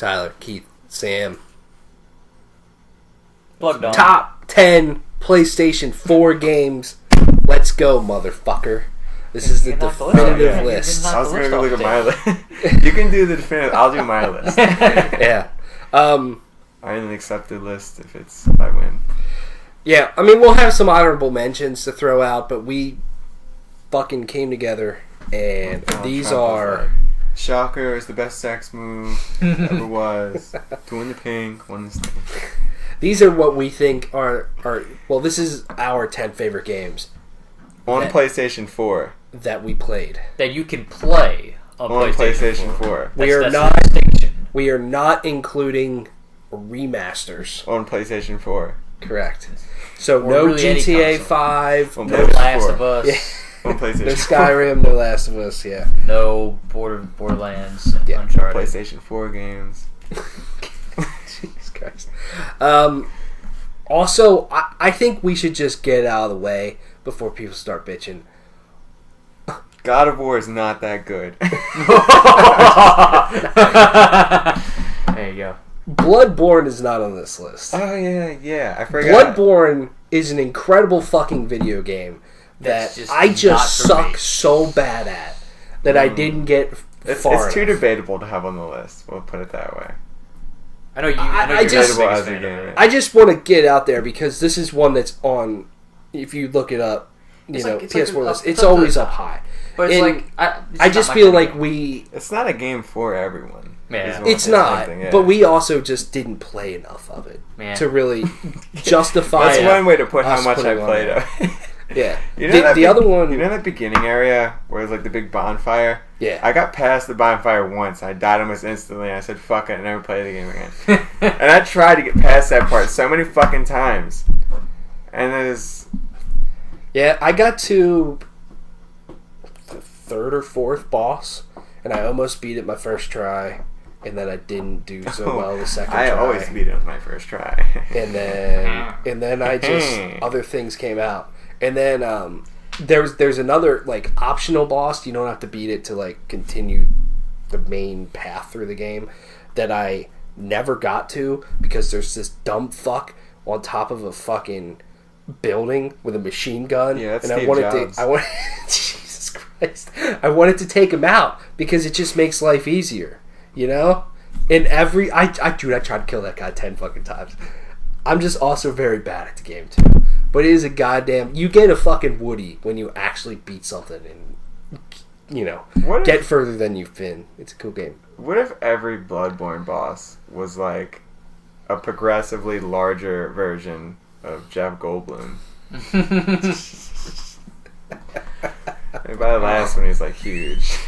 Tyler, Keith, Sam. Plug Dawn. Top 10 PlayStation 4 games. Let's go, motherfucker. This is the definitive list. I was going to look at my list. You can do the definitive. I'll do my list. Yeah. I'm an accepted list if I win. Yeah, I mean, we'll have some honorable mentions to throw out, but we fucking came together, and these are... Shocker is the best sex move ever was. Two in the pink, one in the stink. These are what we think are... Well, this is our 10 favorite games. On PlayStation 4. That we played. That you can play on PlayStation 4. We are not including remasters. On PlayStation 4. Correct. So no really GTA 5. No Last of Us. Yeah. On PlayStation No Skyrim, no Last of Us, yeah. No Borderlands, yeah. Uncharted. PlayStation 4 games. Jesus Christ. Also, I think we should just get it out of the way before people start bitching. God of War is not that good. There you go. Bloodborne is not on this list. Oh, yeah. I forgot. Bloodborne is an incredible fucking video game that I just suck so bad at that I didn't get far It's too enough. debatable to have on the list. We'll put it that way. I know you. I just want to get out there because this is one that's on. If you look it up, PS4 list, it's always up high. But it's like I just feel like we. It's not a game for everyone. Yeah. It's not, but we also just didn't play enough of it to really justify. That's one way to put how much I played of it. Yeah. The other one... You know that beginning area where it's like the big bonfire? Yeah. I got past the bonfire once. I died almost instantly. I said, fuck it, and never played the game again. And I tried to get past that part so many fucking times. And it is... Yeah, I got to the third or fourth boss, and I almost beat it my first try. And then I didn't do so well the second try. I always beat it on my first try. And then I just... Other things came out. And then there's another like optional boss. You don't have to beat it to like continue the main path through the game that I never got to because there's this dumb fuck on top of a fucking building with a machine gun. Yeah, that's and Steve Jobs. Jesus Christ. I wanted to take him out because it just makes life easier, you know? And I tried to kill that guy 10 fucking times. I'm just also very bad at the game too. But it is a goddamn... You get a fucking Woody when you actually beat something and, get further than you've been. It's a cool game. What if every Bloodborne boss was like a progressively larger version of Jeff Goldblum? And by the last one, he's like huge.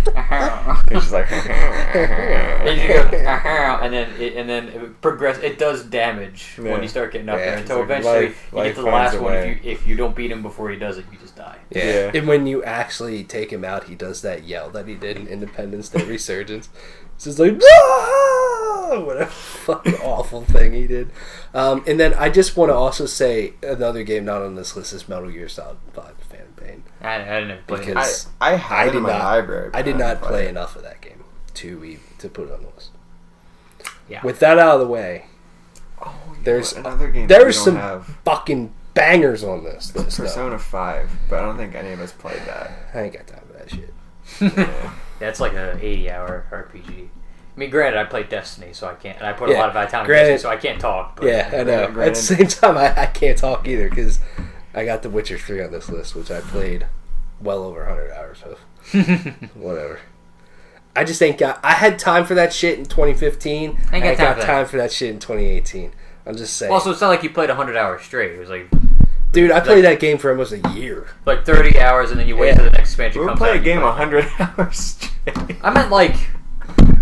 It's just like and then it progress. It does damage when you start getting up there until eventually you get to the last one. If you don't beat him before he does it, you just die. Yeah. And when you actually take him out, he does that yell that he did in Independence Day Resurgence. It's just like whatever fucking awful thing he did. And then I just want to also say another game not on this list is Metal Gear Solid 5 Phantom Pain. I didn't play because I had it in my library. I did not play enough of that game to put it on the list. Yeah. With that out of the way, there's another game. There's some fucking bangers on this list. Persona 5, but I don't think any of us played that. I ain't got time for that shit. Yeah, it's like an 80-hour RPG. I mean, granted, I played Destiny, so I can't, and I put a lot of time in Destiny, so I can't talk. But, I know. At the same time, I can't talk either because I got The Witcher 3 on this list, which I played well over 100 hours of. Whatever. I just ain't got... I had time for that shit in 2015. I ain't got time for that shit in 2018. I'm just saying. Also, it's not like you played 100 hours straight. It was like... Dude, I played that game for almost a year. Like 30 hours, and then you wait till the next expansion comes out. We'll play a game 100 hours straight. I meant like...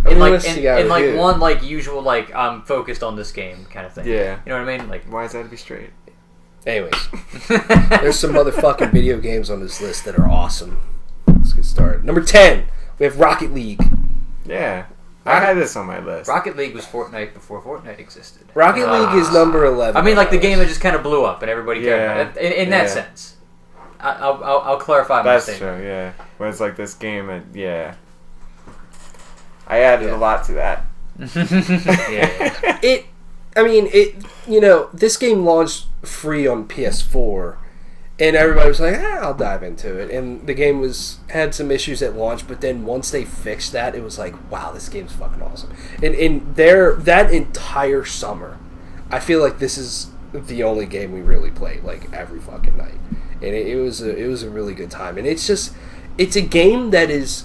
In one like usual like I'm focused on this game kind of thing. Yeah. You know what I mean? Like, why is that to be straight? Anyways, there's some motherfucking video games on this list that are awesome. Let's get started. Number 10, we have Rocket League. Yeah. I had this on my list. Rocket League was Fortnite before Fortnite existed. Rocket League is number 11. I mean, like the game that just kind of blew up and everybody cared about it. In that sense. I'll clarify my statement. That's true, yeah. Whereas like this game, I added a lot to that. This game launched free on PS4, and everybody was like, I'll dive into it. And the game had some issues at launch, but then once they fixed that, it was like, wow, this game's fucking awesome. And that entire summer, I feel like this is the only game we really played, like, every fucking night. And it was a really good time. And it's a game that is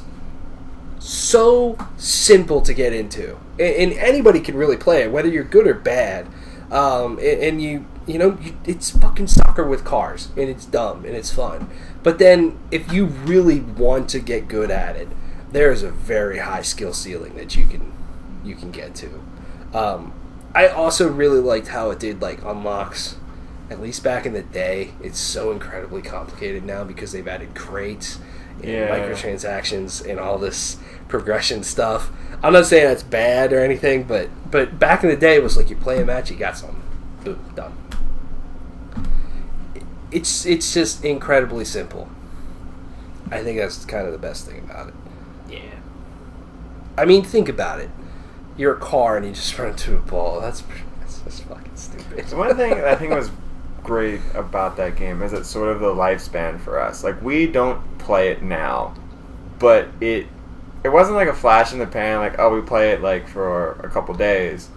so simple to get into. And anybody can really play it, whether you're good or bad. It's fucking soccer with cars, and it's dumb, and it's fun. But then, if you really want to get good at it, there is a very high skill ceiling that you can get to. I also really liked how it did, like, unlocks. At least back in the day, it's so incredibly complicated now because they've added crates and microtransactions and all this progression stuff. I'm not saying that's bad or anything, but back in the day, it was like you play a match, you got something. Boom, done. It's just incredibly simple. I think that's kind of the best thing about it. Yeah. I mean, think about it. You're a car and you just run into a ball. That's just fucking stupid. So one thing I think was great about that game is it's sort of the lifespan for us. Like, we don't play it now, but it wasn't like a flash in the pan, like, oh, we play it like for a couple days,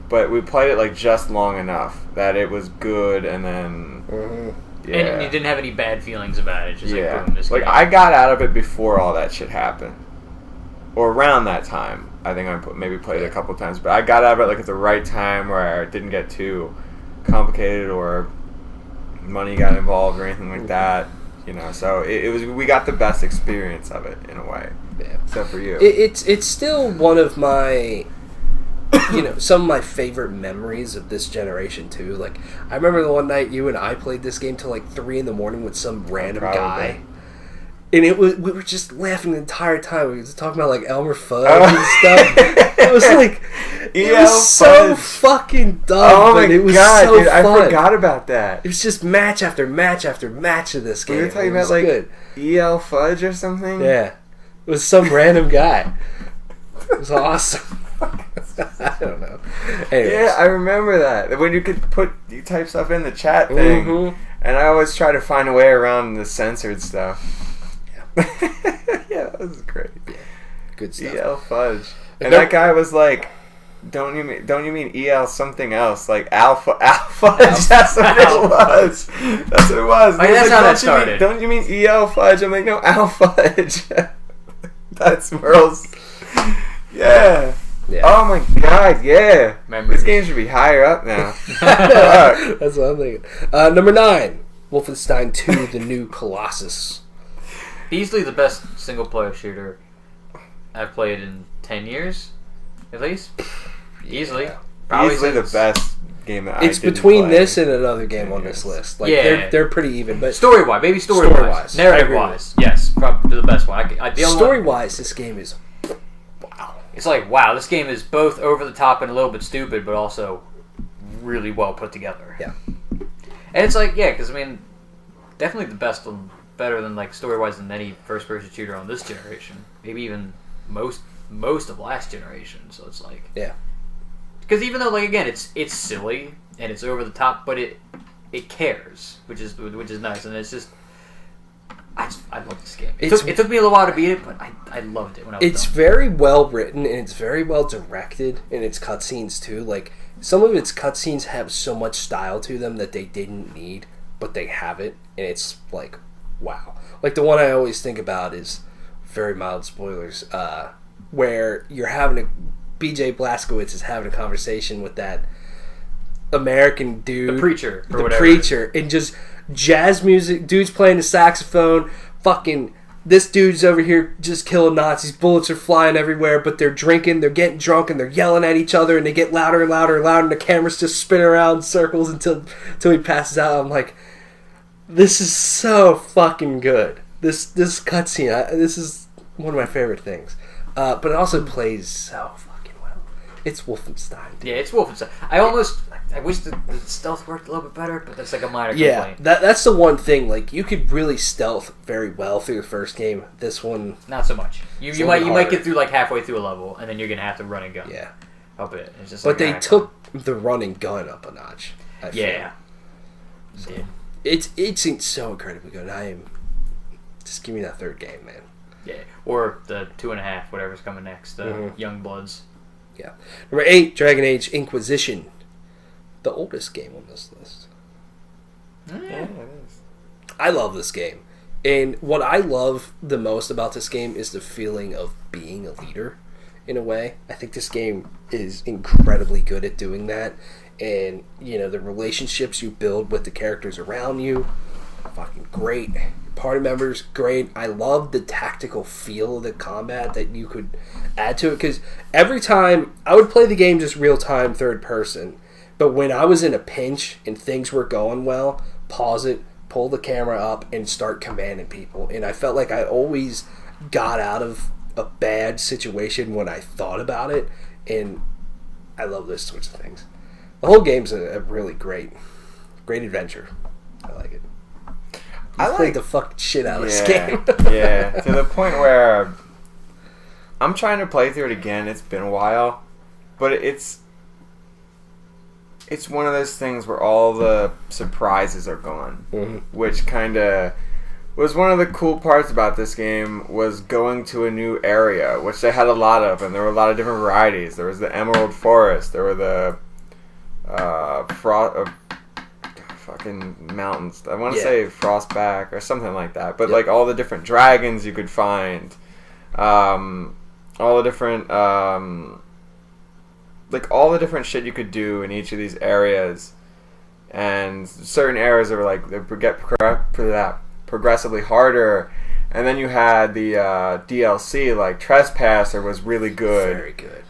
but we played it like just long enough that it was good, and then and you didn't have any bad feelings about it. Just like, boom, this like, game. I got out of it before all that shit happened, or around that time. I think I maybe played it a couple times, but I got out of it like at the right time where it didn't get too complicated or money got involved or anything like that. So it was, we got the best experience of it in a way. Yeah. Except for you. It's still one of my, some of my favorite memories of this generation too. Like, I remember the one night you and I played this game till like 3 a.m. with some random guy. And we were just laughing the entire time. We were just talking about like Elmer Fudd and stuff. It was like, it was so fucking dumb. Oh my but it was god, so dude, fun. I forgot about that. It was just match after match after match of this game. We were talking about like good. E.L. Fudge or something? Yeah. It was some random guy. It was awesome. I don't know. Anyways. Yeah, I remember that. When you type stuff in the chat thing, and I always try to find a way around the censored stuff. Yeah, that was great. Yeah, good stuff. E.L. Fudge, and that guy was like, "Don't you mean E.L. something else? Like Alpha Fudge? That's what it was. That's what it was." Like, that's how that started. Don't you mean E.L. Fudge? I'm like, no, Al Fudge. That's Merle's. Yeah. Oh my god, yeah. Memories. This game should be higher up now. That's what I'm thinking. Number 9, Wolfenstein 2: The New Colossus. Easily the best single-player shooter I've played in 10 years, at least. Easily. Probably easily the best game that it's between this and another game on this list. Like, they're pretty even. But story-wise, maybe story-wise. Narrative-wise, yes. Probably the best one. Story-wise, this game is... wow. It's like, wow, this game is both over the top and a little bit stupid, but also really well put together. Yeah. And it's like, because, I mean, definitely the best one. Better than, like, story-wise than any first-person shooter on this generation. Maybe even most of last generation. So it's like, because even though, like, again, it's silly and it's over the top, but it cares, which is nice. And it's just, I love this game. It took me a little while to beat it, but I loved it when I was It's done. very well written and it's very well directed in its cutscenes too. Like, some of its cutscenes have so much style to them that they didn't need, but they have it, and it's like, wow. Like, the one I always think about is, very mild spoilers, where you're having BJ Blazkowicz is having a conversation with that American dude. The preacher. And just jazz music, dude's playing the saxophone, fucking, this dude's over here just killing Nazis, bullets are flying everywhere, but they're drinking, they're getting drunk, and they're yelling at each other, and they get louder and louder and louder, and the camera's just spinning around in circles until he passes out. I'm like, this is so fucking good. This cutscene, this is one of my favorite things. But it also plays so fucking well. It's Wolfenstein. Yeah, it's Wolfenstein. I almost, I wish the stealth worked a little bit better, but that's like a minor Yeah, complaint. that's the one thing. Like, you could really stealth very well through the first game. This one, Not so much. You a might little get harder. through like halfway through a level, and then you're gonna have to run and gun. yeah. A bit. It's just But like, they alright, took the run and gun up a notch. I feel. Yeah. Did. It's so incredibly good. I am just give me that third game, man. Yeah. Or the 2.5, whatever's coming next. The Young Bloods. Yeah. Number 8, Dragon Age Inquisition, the oldest game on this list. Yeah, it is. I love this game, and what I love the most about this game is the feeling of being a leader. In a way, I think this game is incredibly good at doing that, and the relationships you build with the characters around you, fucking great. Party members, great. I love the tactical feel of the combat that you could add to it, because every time I would play the game just real time third person, but when I was in a pinch and things were going well, pause it, pull the camera up, and start commanding people, and I felt like I always got out of a bad situation when I thought about it, and I love those sorts of things. The whole game's a really great adventure. I like it. I played the fucking shit out of this game. Yeah, to the point where I'm trying to play through it again. It's been a while, but it's one of those things where all the surprises are gone, which kind of was one of the cool parts about this game, was going to a new area, which they had a lot of, and there were a lot of different varieties. There was the Emerald Forest, there were the fucking mountains. I want to say Frostback or something like that, but like all the different dragons you could find, all the different like all the different shit you could do in each of these areas, and certain areas that were like they get progressively harder, and then you had the DLC like Trespasser was really good. Very good.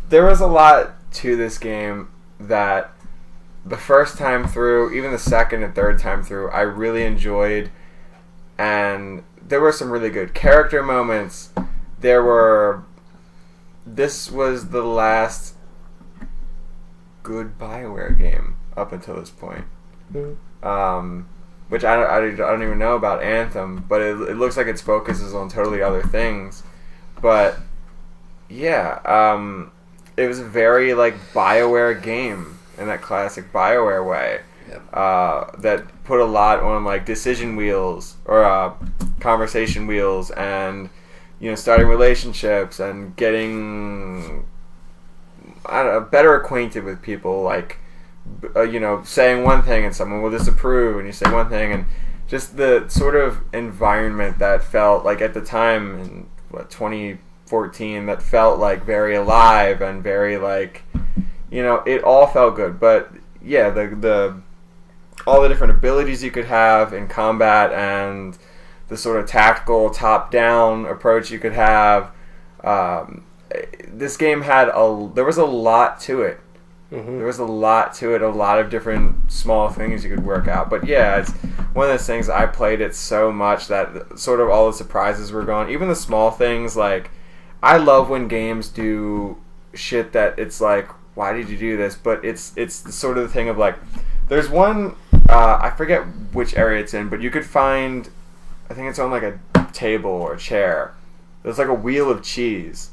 There was a lot to this game that the first time through, even the second and third time through, I really enjoyed, and there were some really good character moments. This was the last good BioWare game up until this point. Which I don't even know about Anthem, but it looks like its focus is on totally other things. But yeah, it was a very like BioWare game in that classic BioWare way. That put a lot on like decision wheels or conversation wheels, and starting relationships and getting better acquainted with people, like saying one thing and someone will disapprove, and you say one thing, and just the sort of environment that felt like at the time in 2014 that felt like very alive and very like it all felt good. But yeah, the all the different abilities you could have in combat and the sort of tactical top-down approach you could have. This game had there was a lot to it. There was a lot to it, a lot of different small things you could work out. But yeah, it's one of those things, I played it so much that sort of all the surprises were gone. Even the small things, like, I love when games do shit that it's like, why did you do this? But it's sort of the thing of like, there's one, I forget which area it's in, but you could find, I think it's on like a table or a chair. There's like a wheel of cheese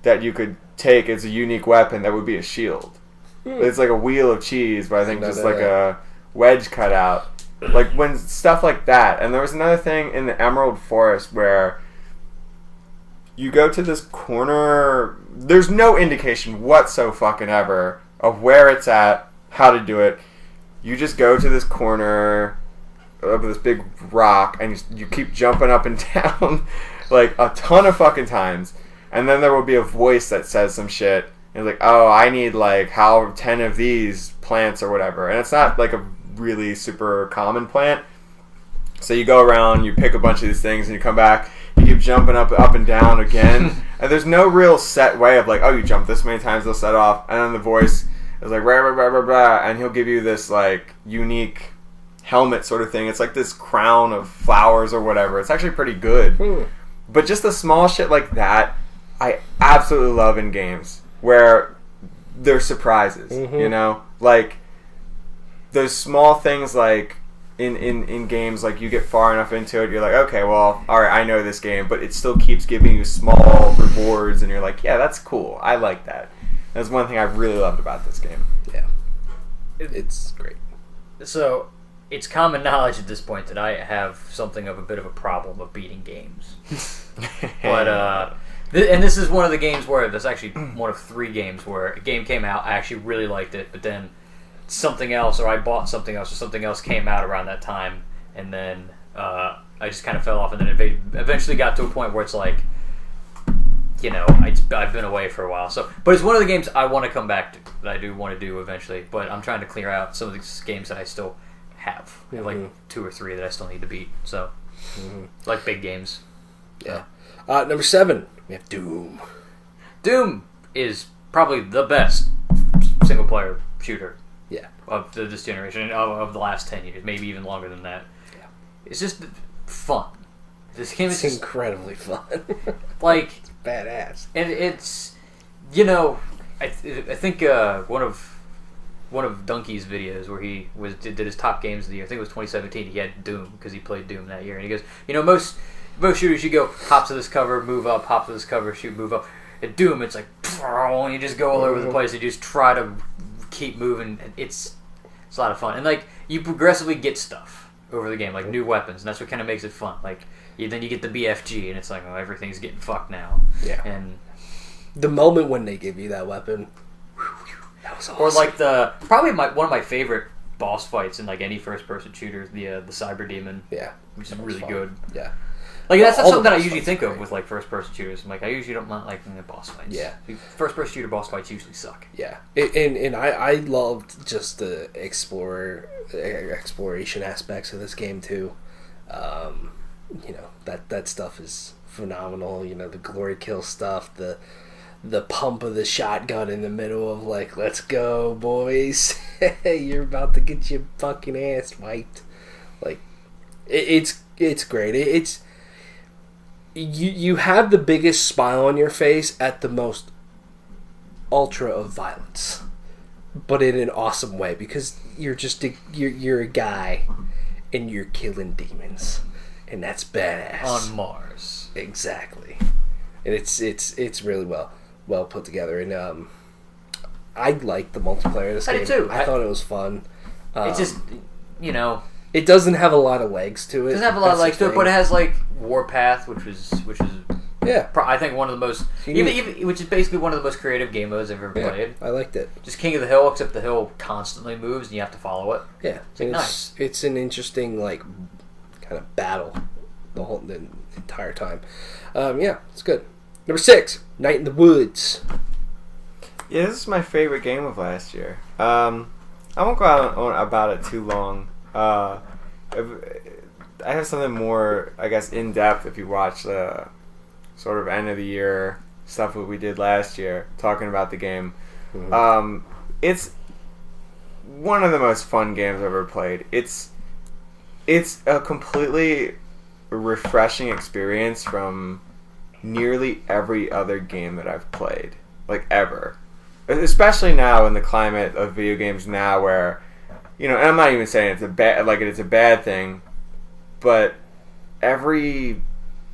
that you could take as a unique weapon that would be a shield. It's like a wheel of cheese, but I think just like a wedge cut out. Like when stuff like that. And there was another thing in the Emerald Forest where you go to this corner. There's no indication whatsoever of where it's at, how to do it. You just go to this corner of this big rock, and you keep jumping up and down like a ton of fucking times. And then there will be a voice that says some shit. And it's like, oh, I need like 10 of these plants or whatever. And it's not like a really super common plant. So you go around, you pick a bunch of these things, and you come back, you keep jumping up and down again. And there's no real set way of like, oh, you jump this many times, they'll set off. And then the voice is like, rah, rah, rah, rah, rah, and he'll give you this like unique helmet sort of thing. It's like this crown of flowers or whatever. It's actually pretty good. But just the small shit like that, I absolutely love in games where they're surprises. Mm-hmm. You know, like those small things like. In games, like, you get far enough into it, you're like, okay, well, alright, I know this game, but it still keeps giving you small rewards, and you're like, yeah, that's cool. I like that. That's one thing I really loved about this game. Yeah. It's great. So, it's common knowledge at this point that I have something of a bit of a problem of beating games. But, and this is one of the games where, there's actually one of 3 games where a game came out, I actually really liked it, but then something else, or I bought something else, or something else came out around that time, and then I just kind of fell off, and then it eventually got to a point where it's like, you know, I've been away for a while. So, but it's one of the games I want to come back to, that I do want to do eventually, but I'm trying to clear out some of these games that I still have. I have like 2 or 3 that I still need to beat, so, like big games. Yeah. Number 7, we have Doom. Doom is probably the best single-player shooter. Yeah. Of this generation, of the last 10 years, maybe even longer than that. Yeah. It's just fun. This game is incredibly fun. Like, it's badass. And it's, you know, I think one of Dunkey's videos where he did his top games of the year, I think it was 2017, he had Doom because he played Doom that year, and he goes, you know, most shooters you go hop to this cover, move up, hop to this cover, shoot, move up. At Doom, it's like, and you just go all over the place. You just try to keep moving, and it's a lot of fun, and like you progressively get stuff over the game, like new weapons, and that's what kind of makes it fun. Like then you get the BFG, and it's like, oh, everything's getting fucked now. Yeah. And the moment when they give you that weapon, that was awesome. Or like probably one of my favorite boss fights in like any first person shooter, the Cyber Demon. Yeah. Which is really good. Yeah. Like that's not something that I usually think of with like first person shooters. I'm like, I usually don't mind liking the boss fights. Yeah. First person shooter boss fights usually suck. Yeah. And I loved just the exploration aspects of this game too. You know, that stuff is phenomenal. You know, the glory kill stuff, the pump of the shotgun in the middle of like, let's go, boys. You're about to get your fucking ass wiped. Like, it's great. It's you have the biggest smile on your face at the most ultra of violence, but in an awesome way, because you're just you're a guy and you're killing demons, and that's badass on Mars. Exactly, and it's really well put together, and I liked the multiplayer of this game. I did too. I thought it was fun. It's just, you know, it doesn't have a lot of legs to it. It doesn't have a lot of legs to it, but it has like Warpath, which is yeah, I think one of the most even which is basically one of the most creative game modes I've ever played. I liked it. Just King of the Hill, except the hill constantly moves and you have to follow it. Yeah, it's like, nice. It's an interesting like kind of battle the entire time. Yeah, it's good. Number 6, Night in the Woods. Yeah, this is my favorite game of last year. I won't go on about it too long. I have something more, I guess, in depth if you watch the sort of end of the year stuff that we did last year, talking about the game. Mm-hmm. It's one of the most fun games I've ever played. It's a completely refreshing experience from nearly every other game that I've played, like ever. Especially now in the climate of video games now, where, you know, and I'm not even saying it's a bad thing, but every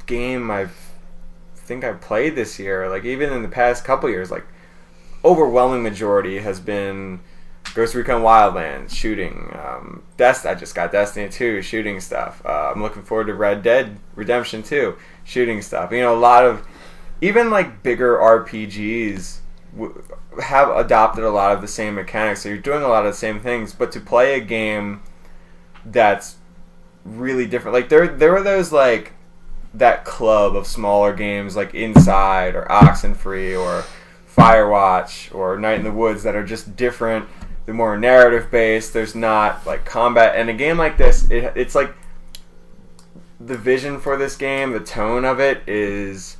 game I've played this year, like even in the past couple years, like overwhelming majority has been Ghost Recon Wildlands shooting. I just got Destiny 2 shooting stuff. I'm looking forward to Red Dead Redemption 2 shooting stuff. You know, a lot of even like bigger RPGs have adopted a lot of the same mechanics. So you're doing a lot of the same things, but to play a game that's really different, like there were those like that club of smaller games like Inside or Oxenfree or Firewatch or Night in the Woods that are just different. They're more narrative based. There's not like combat. And a game like this, it's like the vision for this game, the tone of it is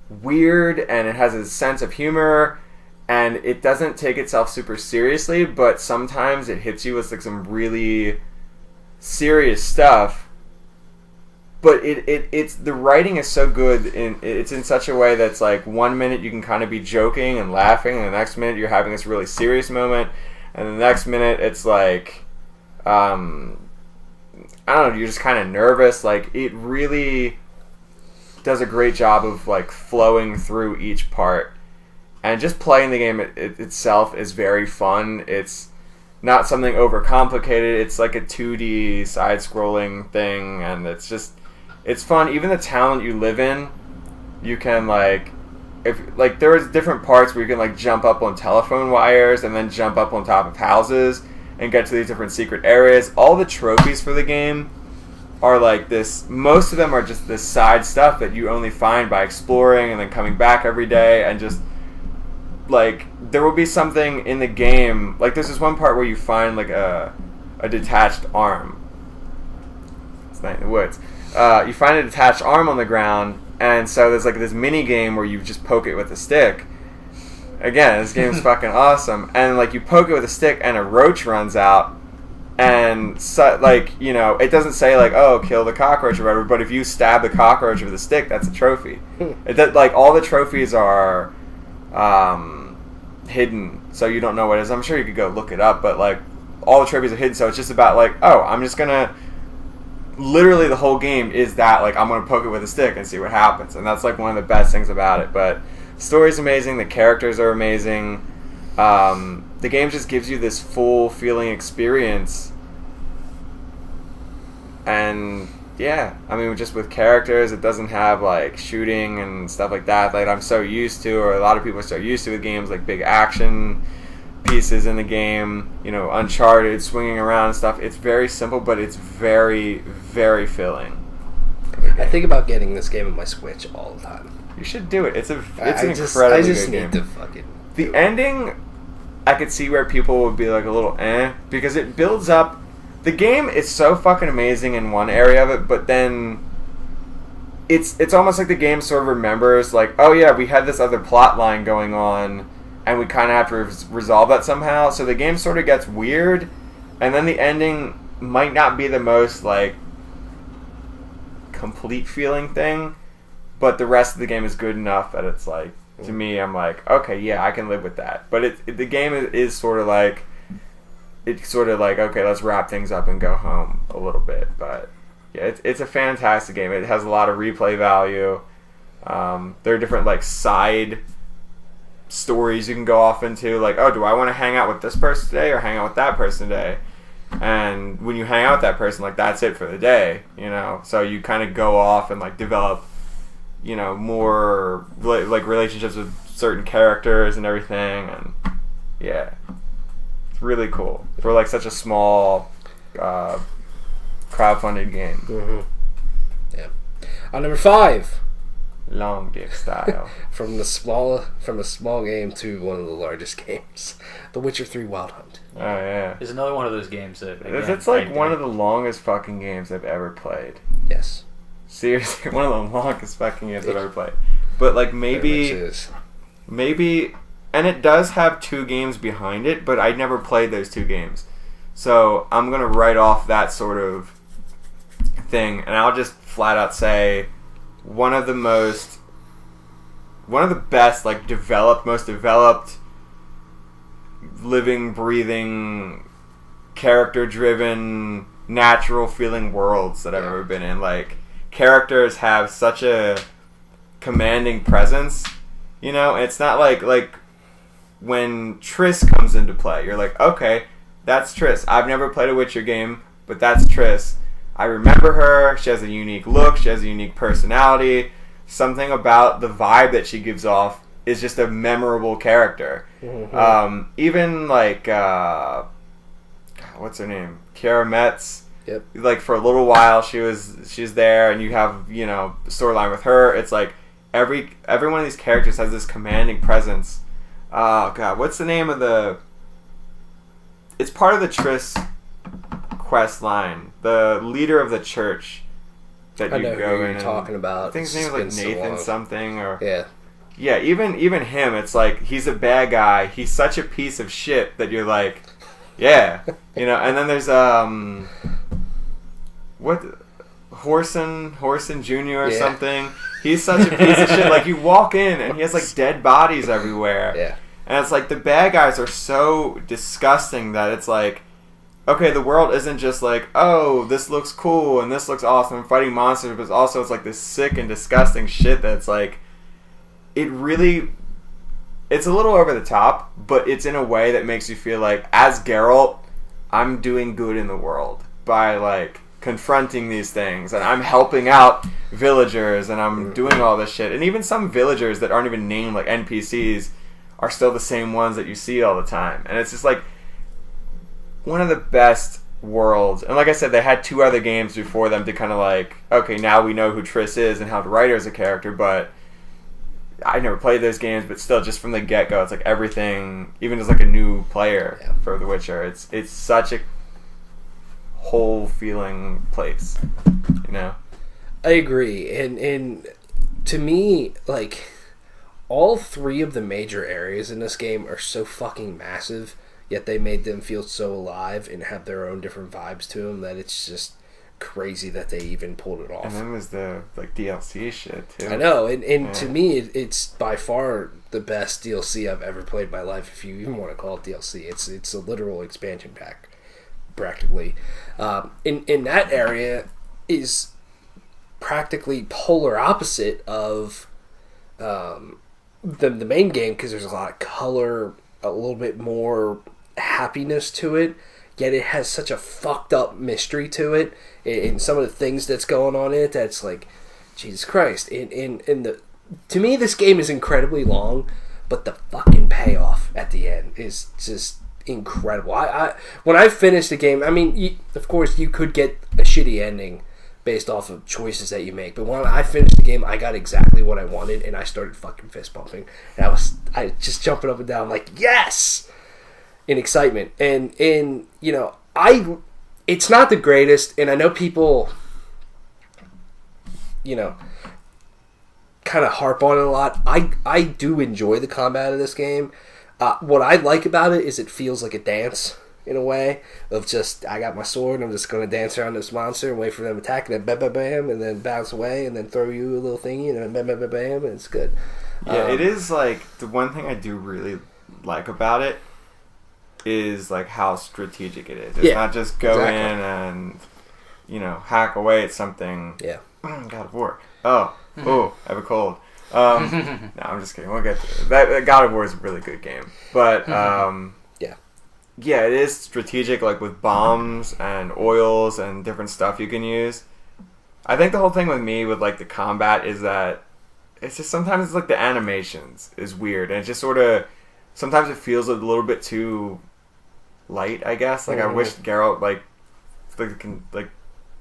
weird, and it has a sense of humor, and it doesn't take itself super seriously, but sometimes it hits you with like some really serious stuff. but it's the writing is so good, and it's in such a way that's like 1 minute you can kind of be joking and laughing, and the next minute you're having this really serious moment, and the next minute it's like, I don't know, you're just kind of nervous. Like, it really does a great job of like flowing through each part, and just playing the game itself is very fun. It's not something overcomplicated. It's like a 2D side-scrolling thing, and it's fun. Even the town you live in, you can like, if like there's different parts where you can like jump up on telephone wires and then jump up on top of houses and get to these different secret areas. All the trophies for the game are like this. Most of them are just this side stuff that you only find by exploring and then coming back every day, and just like there will be something in the game. Like there's this one part where you find like a detached arm. It's not in the woods. You find a detached arm on the ground, and so there's like this mini game where you just poke it with a stick. Again, this game's fucking awesome. And like you poke it with a stick, and a roach runs out, and so, like, you know, it doesn't say like, oh, kill the cockroach or whatever. But if you stab the cockroach with a stick, that's a trophy. Like all the trophies are hidden, so you don't know what it is. I'm sure you could go look it up, but like all the trophies are hidden, so it's just about like, oh, I'm just gonna. Literally, the whole game is that like I'm gonna poke it with a stick and see what happens, and that's like one of the best things about it. But the story's amazing, the characters are amazing. The game just gives you this full feeling experience, and yeah, I mean, just with characters, it doesn't have like shooting and stuff like that I'm so used to, or a lot of people are so used to with games, like big action pieces in the game, you know, Uncharted, swinging around and stuff. It's very simple, but it's very, very filling. I think about getting this game on my Switch all the time. You should do it. It's an I incredibly just good need game. to fucking. The ending, I could see where people would be like a little because it builds up. The game is so fucking amazing in one area of it, but then it's almost like the game sort of remembers, like, oh yeah, we had this other plot line going on, and we kind of have to resolve that somehow. So the game sort of gets weird, and then the ending might not be the most like complete feeling thing, but the rest of the game is good enough that it's like, to me, I'm like, okay, yeah, I can live with that. But the game is sort of like, it's sort of like, okay, let's wrap things up and go home a little bit. But yeah, it's a fantastic game. It has a lot of replay value. There are different like side stories you can go off into, like, oh, do I want to hang out with this person today or hang out with that person today? And when you hang out with that person, like, that's it for the day, you know? So you kind of go off and like develop, you know, more like relationships with certain characters and everything, and yeah, it's really cool for like such a small crowdfunded game. Mm-hmm. Yeah. On number 5, Long Dick style. from a small game to one of the largest games, The Witcher 3 Wild Hunt. Oh yeah, It's another one of those games that, again, it's like one of the longest fucking games I've ever played. Yes. Seriously, one of the longest fucking games I've ever played. But like maybe, and it does have 2 games behind it, but I never played those 2 games. So I'm gonna write off that sort of thing, and I'll just flat out say one of the best, like most developed, living, breathing, character-driven, natural feeling worlds that I've ever been in. Like, characters have such a commanding presence, you know? It's not like when Triss comes into play, you're like, okay, that's Triss. I've never played a Witcher game, but that's Triss. I remember her. She has a unique look. She has a unique personality. Something about the vibe that she gives off is just a memorable character. Mm-hmm. Even like, what's her name? Kiara Metz. Yep. Like for a little while she's there, and you have, you know, storyline with her. It's like every one of these characters has this commanding presence. Oh god, what's the name of the? It's part of the Triss quest line. The leader of the church that I you know go who in. you're talking about. I think his name is like Nathan something, or yeah. Even him, it's like he's a bad guy. He's such a piece of shit that you're like, yeah, you know. And then there's what's Horson Jr. or something. He's such a piece of shit. Like, you walk in and he has like dead bodies everywhere. Yeah. And it's like the bad guys are so disgusting that it's like, okay, the world isn't just like, oh, this looks cool and this looks awesome, fighting monsters, but also it's like this sick and disgusting shit that's like, it's a little over the top, but it's in a way that makes you feel like, as Geralt, I'm doing good in the world by like confronting these things, and I'm helping out villagers, and I'm doing all this shit. And even some villagers that aren't even named like NPCs are still the same ones that you see all the time. And it's just like one of the best worlds. And like I said, they had 2 other games before them to kind of like, okay, now we know who Triss is and how to write her as a character, but I never played those games, but still, just from the get-go, it's like everything, even as like a new player for The Witcher, it's such a whole feeling place, you know? I agree. And to me, like, all 3 of the major areas in this game are so fucking massive, yet they made them feel so alive and have their own different vibes to them that it's just crazy that they even pulled it off. And then there's the like DLC shit too. I know, and to me, it's by far the best DLC I've ever played in my life. If you even want to call it DLC, it's a literal expansion pack, practically. In that area is practically polar opposite of the main game, because there's a lot of color, a little bit more happiness to it. Yet it has such a fucked up mystery to it, and some of the things that's going on in it that's like, Jesus Christ. To me, this game is incredibly long, but the fucking payoff at the end is just incredible. When I finished the game, I mean, of course, you could get a shitty ending based off of choices that you make, but when I finished the game, I got exactly what I wanted, and I started fucking fist pumping. And I just jumping up and down like, yes! In excitement. And you know, it's not the greatest, and I know people, you know, kind of harp on it a lot. I do enjoy the combat of this game. What I like about it is it feels like a dance in a way of just, I got my sword and I'm just going to dance around this monster and wait for them to attack, and then bam, bam, bam, and then bounce away and then throw you a little thingy and then bam, bam, bam, bam, and it's good. Yeah, it is like, the one thing I do really like about it is like how strategic it is. It's not just go in and, you know, hack away at something. Yeah. God of War. Oh, I have a cold. No, I'm just kidding. We'll get to it. That God of War is a really good game. But, yeah, it is strategic, like with bombs and oils and different stuff you can use. I think the whole thing with me with like the combat is that it's just sometimes it's like the animations is weird, and it just sort of, sometimes it feels a little bit too light, I guess. Like, I wish Geralt, like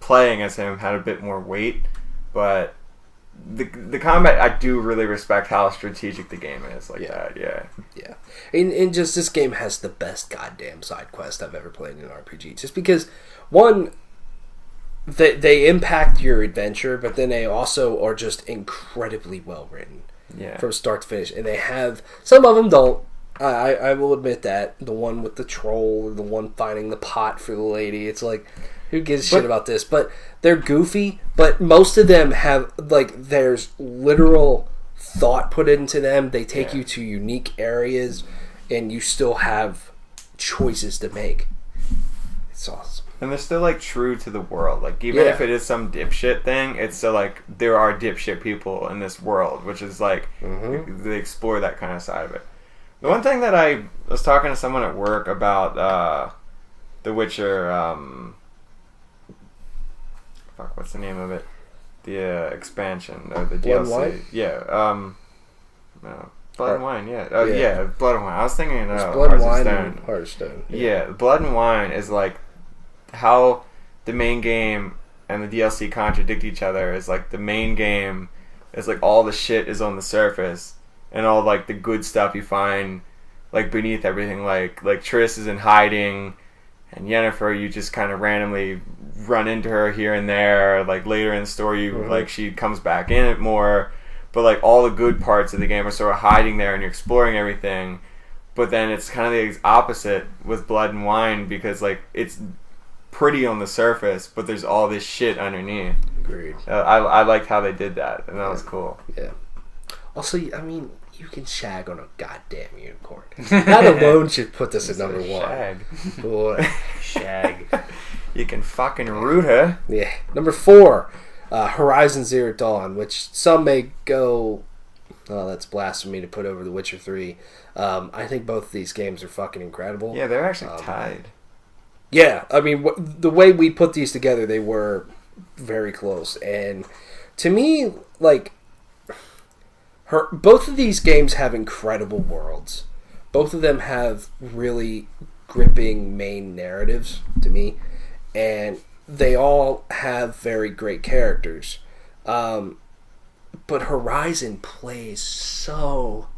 playing as him had a bit more weight, but the combat, I do really respect how strategic the game is. Like that, yeah. And just this game has the best goddamn side quest I've ever played in an RPG. Just because, one, they impact your adventure, but then they also are just incredibly well written. Yeah. From start to finish. And they have, some of them don't. I will admit that. The one with the troll, or the one finding the pot for the lady, it's like, who gives a shit about this? But they're goofy, but most of them have, like, there's literal thought put into them. They take you to unique areas, and you still have choices to make. It's awesome. And they're still, like, true to the world. Like, even if it is some dipshit thing, it's still, like, there are dipshit people in this world, which is, like, they explore that kind of side of it. The one thing that I was talking to someone at work about The Witcher, what's the name of it? The expansion, or the DLC. Blood and Wine? Yeah, no. Blood and Wine, yeah. Oh, yeah, Blood and Wine. I was thinking Blood and Wine and Heart of Stone. Yeah, Blood and Wine is like how the main game and the DLC contradict each other. Is like the main game is like all the shit is on the surface, and all like the good stuff you find like beneath everything. Like Triss is in hiding, and Yennefer, you just kind of randomly run into her here and there. Like later in the story, like she comes back in it more. But like all the good parts of the game are sort of hiding there, and you're exploring everything. But then it's kind of the opposite with Blood and Wine, because like it's pretty on the surface, but there's all this shit underneath. Agreed. I liked how they did that, and that was cool. Yeah. Also, I mean, you can shag on a goddamn unicorn. That alone should put this at number one. Shag. Boy. Shag. You can fucking root her. Yeah. Number 4, Horizon Zero Dawn, which some may go, oh, that's blasphemy to put over The Witcher 3. I think both of these games are fucking incredible. Yeah, they're actually tied. Yeah, I mean, the way we put these together, they were very close. And to me, like, both of these games have incredible worlds. Both of them have really gripping main narratives to me. And they all have very great characters. But Horizon plays so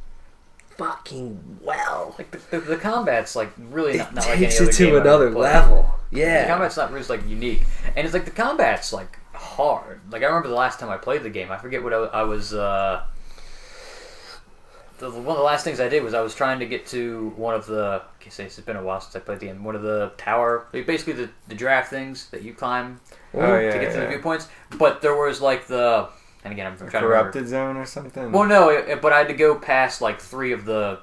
fucking well. Like the combat's like really not like any takes other it game to I've another ever played. level. Yeah. The combat's not really like unique, and it's like the combat's like hard. Like I remember the last time I played the game, I forget what I was. One of the last things I did was I was trying to get to one of the. It's been a while since I played the game. One of the tower, basically the draft things that you climb to get to the viewpoints. But there was like the. And again, I'm trying to remember. Corrupted zone or something? Well, no, but I had to go past like 3 of the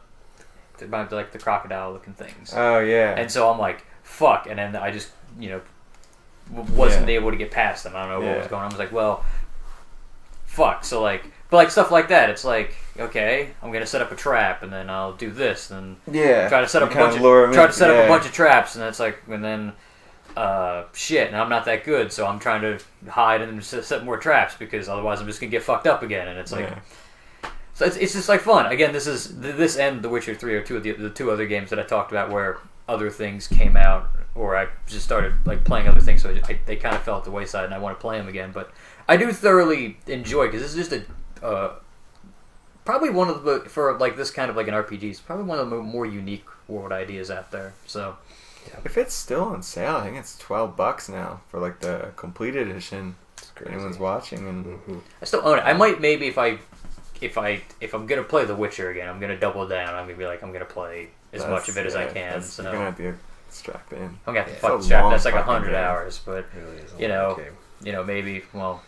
like the crocodile-looking things. Oh, yeah. And so I'm like, fuck. And then I just, wasn't able to get past them. I don't know what was going on. I was like, well, fuck. So like, but like stuff like that, it's like, okay, I'm gonna set up a trap, and then I'll do this, and try to set up a bunch of traps, and it's like, and then. Shit, and I'm not that good, so I'm trying to hide and set more traps because otherwise I'm just gonna get fucked up again. And it's like, so it's just like fun. Again, this and The Witcher 3 are the 2 other games that I talked about where other things came out, or I just started like playing other things, so they kind of fell at the wayside, and I want to play them again. But I do thoroughly enjoy because this is just probably one of the for like this kind of like an RPG. It's probably one of the more unique world ideas out there. So. Yeah. If it's still on sale, I think it's $12 now for like the complete edition. If anyone's watching, and I still own it. I might maybe if I'm gonna play The Witcher again, I'm gonna double down. I'm gonna be like I'm gonna play as much of it as I can. So you're gonna have to strap in. I'm gonna have to fucking strap. That's like 100 hours, but really maybe. Well,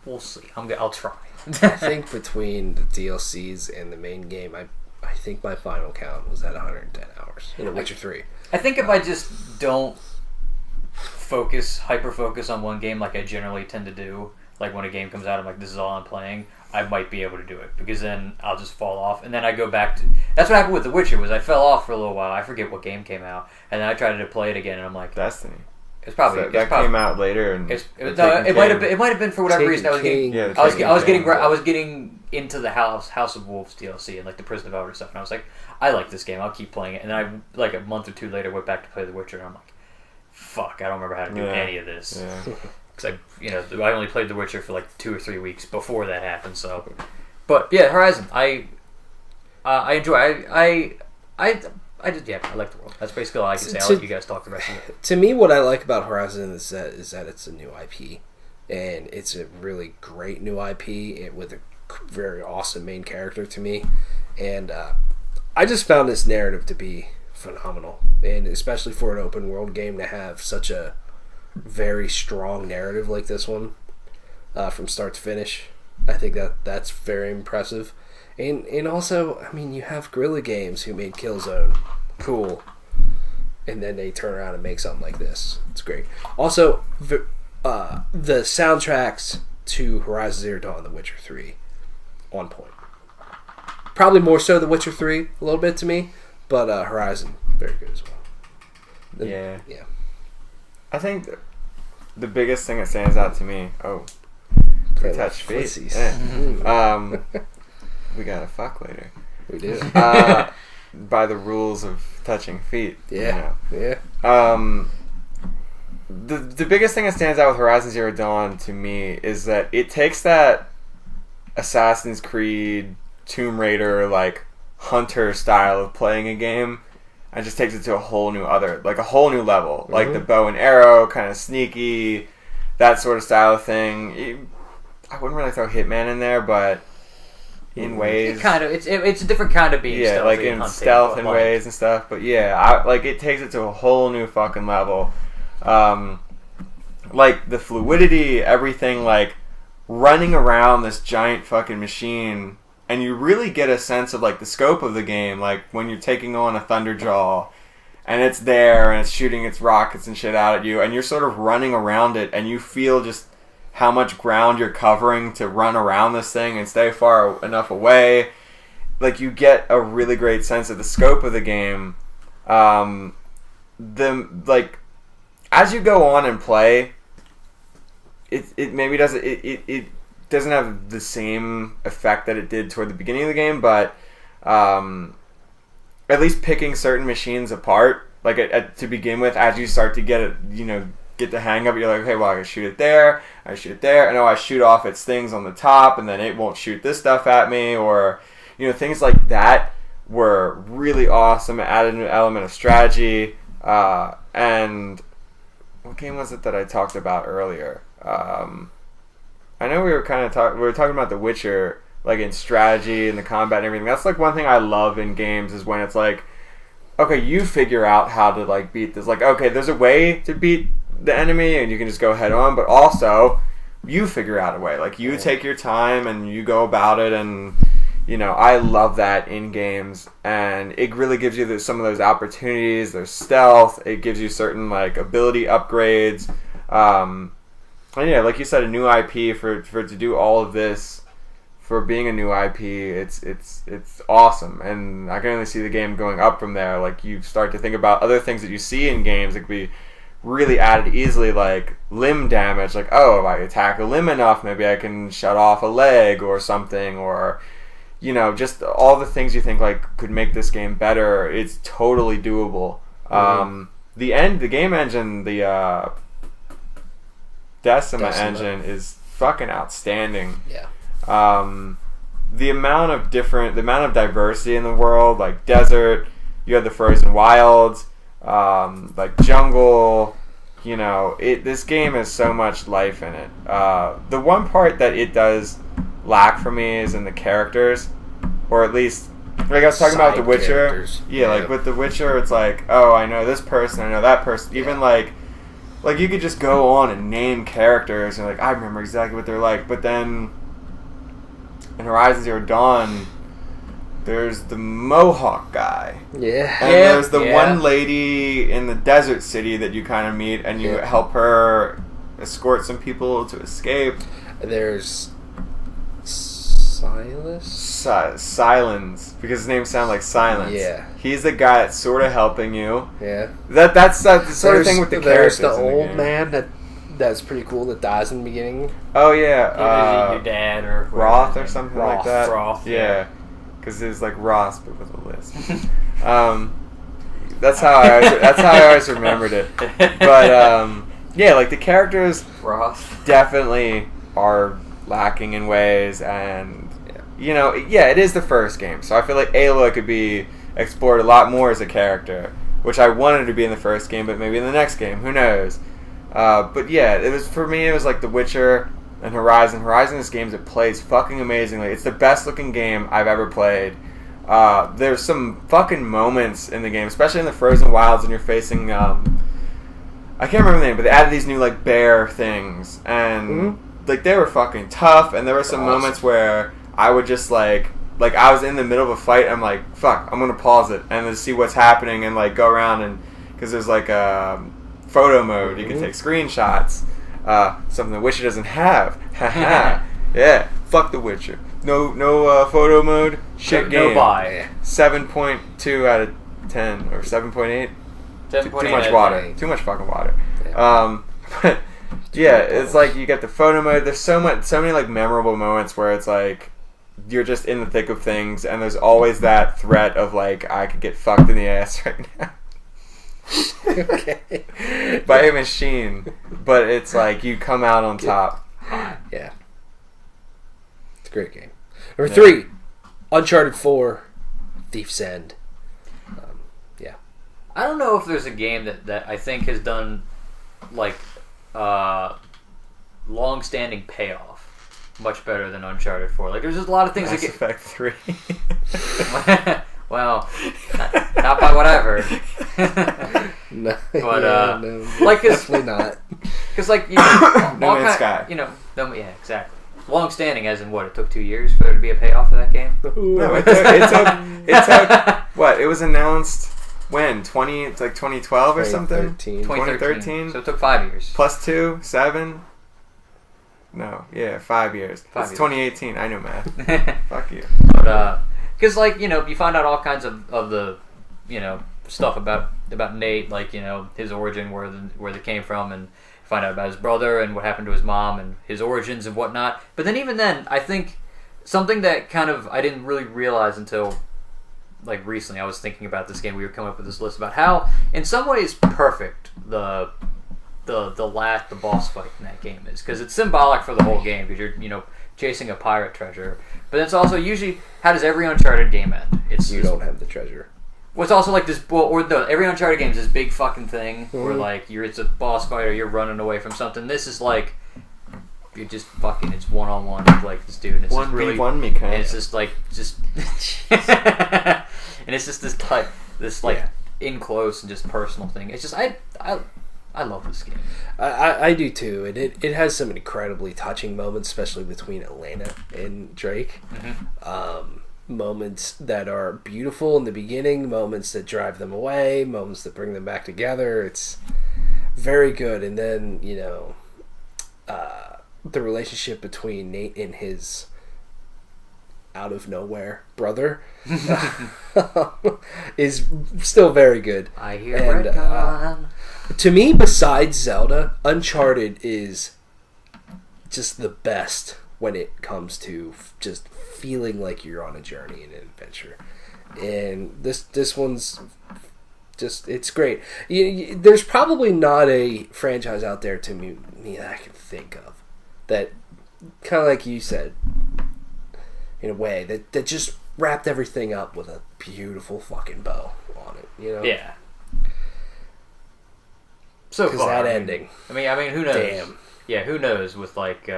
we'll see. I'll try. I think between the DLCs and the main game, I think my final count was at 110 hours in The Witcher 3. I think if I just don't hyper focus on one game like I generally tend to do, like when a game comes out, I'm like, this is all I'm playing, I might be able to do it, because then I'll just fall off, and then I go back to... That's what happened with The Witcher, was I fell off for a little while, I forget what game came out, and then I tried to play it again, and I'm like... Destiny. It's probably... So that came out later, and... it might have been for whatever reason, I was getting into the House of Wolves DLC, and like the Prison of Elder stuff, and I was like, I like this game, I'll keep playing it, and then I, like a month or 2 later, went back to play The Witcher, and I'm like, fuck, I don't remember how to do any of this. Because I only played The Witcher for like 2 or 3 weeks before that happened, so... But, yeah, Horizon, I enjoy I like the world. That's basically all I can say. I'll let you guys talk the rest of it. To me, what I like about Horizon is that it's a new IP, and it's a really great new IP with a very awesome main character to me, and I just found this narrative to be phenomenal, and especially for an open world game to have such a very strong narrative like this one from start to finish. I think that's very impressive. And also, I mean, you have Guerrilla Games who made Killzone cool, and then they turn around and make something like this. It's great. Also, the soundtracks to Horizon Zero Dawn and The Witcher 3, on point. Probably more so The Witcher 3, a little bit to me, but Horizon, very good as well. Yeah. Yeah. I think the biggest thing that stands out to me... Oh, we touch feet. Yeah. We gotta fuck later. We do. By the rules of touching feet. Yeah. Yeah. The biggest thing that stands out with Horizon Zero Dawn to me is that it takes that Assassin's Creed, Tomb Raider, like hunter style of playing a game and just takes it to a whole new level. Mm-hmm. Like the bow and arrow, kind of sneaky, that sort of style of thing. I wouldn't really throw Hitman in there, but in ways, it's a different kind of being stealthy, like in hunting, stealth in ways and stuff. But yeah, it takes it to a whole new fucking level. like the fluidity, everything, like running around this giant fucking machine, and you really get a sense of like the scope of the game, like when you're taking on a Thunderjaw and it's there and it's shooting its rockets and shit out at you, and you're sort of running around it, and you feel just how much ground you're covering to run around this thing and stay far enough away. Like, you get a really great sense of the scope of the game. As you go on and play, it maybe doesn't it doesn't have the same effect that it did toward the beginning of the game, but at least picking certain machines apart, like to begin with, as you start to get it, get the hang of it, you're like, okay, well, I can shoot it there, I know I shoot off its things on the top, and then it won't shoot this stuff at me, or things like that were really awesome. It added an element of strategy, and what game was it that I talked about earlier? I know we were talking about The Witcher, like in strategy and the combat and everything. That's like one thing I love in games, is when it's like, okay, you figure out how to like beat this. Like, okay, there's a way to beat the enemy and you can just go head on, but also you figure out a way. Like, you take your time and you go about it, and I love that in games, and it really gives you some of those opportunities. There's stealth. It gives you certain like ability upgrades. And yeah, like you said, a new IP for it to do all of this, for being a new IP, it's awesome, and I can only see the game going up from there. Like, you start to think about other things that you see in games that could be really added easily, like limb damage. Like, oh, if I attack a limb enough, maybe I can shut off a leg or something, or just all the things you think like could make this game better. It's totally doable. The game engine, the Decima engine is fucking outstanding. Yeah. The amount of diversity in the world, like desert, you have the frozen wilds, like jungle, this game has so much life in it. The one part that it does lack for me is in the characters, or at least, like I was talking about The Witcher. Yeah, like with The Witcher, it's like, oh, I know this person, I know that person. Even like you could just go on and name characters, and like, I remember exactly what they're like. But then in Horizon Zero Dawn, there's the Mohawk guy. Yeah. And there's the one lady in the desert city that you kind of meet, and you help her escort some people to escape. There's Silence, because his name sounds like Silence. Yeah. He's the guy that's sort of helping you. Yeah. That's the sort of thing with the characters. There's the old man that's pretty cool, that dies in the beginning. Oh yeah. Your dad or Roth or something like that. Roth. Yeah. Because it's like Ross, but with a list. That's how I always remembered it. But yeah, like the characters Roth definitely are lacking in ways, and it is the first game, so I feel like Aloy could be explored a lot more as a character, which I wanted to be in the first game, but maybe in the next game, who knows. But yeah, it was like The Witcher and Horizon. This game that plays fucking amazingly. It's the best looking game I've ever played. There's some fucking moments in the game, especially in the Frozen Wilds, and you're facing I can't remember the name, but they added these new like bear things, and like they were fucking tough. And there were some moments where I would just like I was in the middle of a fight, I'm like, fuck, I'm gonna pause it and then see what's happening, and like go around, and because there's like a photo mode, you can take screenshots, something The Witcher doesn't have. Yeah, fuck The Witcher. No photo mode. Shit game. No buy. 7.2 out of 10 or 7.8. Too much water. Too much fucking water. Yeah. But yeah, it's like you get the photo mode. There's so many like memorable moments where it's like you're just in the thick of things, and there's always that threat of like, I could get fucked in the ass right now. Okay. By a machine, but it's like you come out on top. Yeah. It's a great game. Number 3, Uncharted 4, Thief's End. Yeah. I don't know if there's a game that I think has done like long-standing payoff much better than Uncharted 4. Like, there's just a lot of things Mass that get... Effect 3. Well, not by whatever. No, but no, like, definitely not. Because like you know, No Man's Sky. You know, yeah, exactly. Long standing, as in what? It took 2 years for there to be a payoff for that game. No, it took what? It was announced when 2012 or something. 2013. So it took 5 years. Plus 2, 7. No, yeah, 5 years. 5 It's years. 2018. I know math. Fuck you. But because like you know, you find out all kinds of the you know stuff about Nate, like you know his origin, where they came from, and find out about his brother and what happened to his mom and his origins and whatnot. But then even then, I think something that kind of I didn't really realize until like recently. I was thinking about this game. We were coming up with this list about how, in some ways, perfect the boss fight in that game is, because it's symbolic for the whole game, because you're, you know, chasing a pirate treasure. But it's also usually, how does every Uncharted game end? You don't have the treasure. Well, it's also like this, every Uncharted game is this big fucking thing where like it's a boss fight or you're running away from something. This is like you're just fucking, it's one-on-one with like this dude. And it's just really 1v1 me, kind of. it's just like and it's just this in close and just personal thing. It's just I love this game. I do too, and it has some incredibly touching moments, especially between Elena and Drake. Moments that are beautiful in the beginning, moments that drive them away, moments that bring them back together. It's very good. And then, you know, the relationship between Nate and his out of nowhere brother is still very good. I hear retcon. To me, besides Zelda, Uncharted is just the best when it comes to just feeling like you're on a journey and an adventure. And this one's just, it's great. There's probably not a franchise out there to me that I can think of that, kind of like you said, in a way, that just wrapped everything up with a beautiful fucking bow on it, you know? Yeah. So Because far, that ending. I mean, who knows? Damn. Yeah, who knows? With like,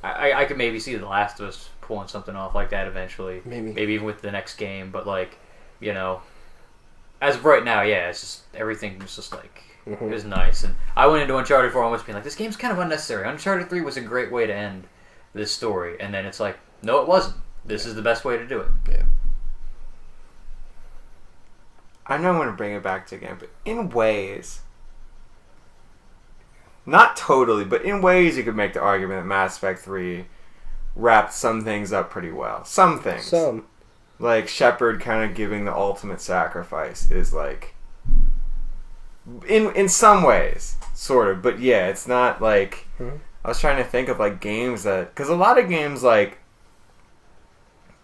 I could maybe see The Last of Us pulling something off like that eventually. Maybe even with the next game. But like, you know, as of right now, yeah, it's just everything was just like it was nice. And I went into Uncharted 4 almost being like, this game's kind of unnecessary. Uncharted 3 was a great way to end this story, and then it's like, no, it wasn't. This is the best way to do it. Yeah. I know I'm going to bring it back to again, but in ways, not totally, but in ways you could make the argument that Mass Effect 3 wrapped some things up pretty well. Some things. Some. Like Shepard kind of giving the ultimate sacrifice is like, in some ways, sort of. But yeah, it's not like, I was trying to think of like games that, because a lot of games like,